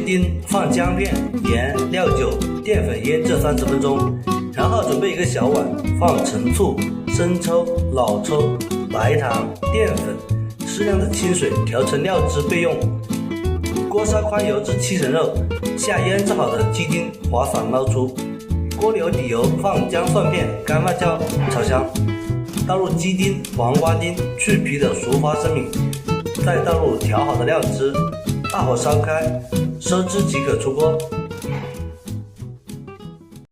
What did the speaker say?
丁，放姜片、盐、料酒、淀粉腌制30分钟，然后准备一个小碗，放陈醋、生抽、老抽、白糖、淀粉，适量的清水调成料汁备用。锅烧宽油至7成肉，下腌制好的鸡丁，滑散捞出。锅留底油，放姜蒜片、干辣椒炒香，倒入鸡丁、黄瓜丁去皮的熟发生米，再倒入调好的料汁，大火烧开，收汁即可出锅。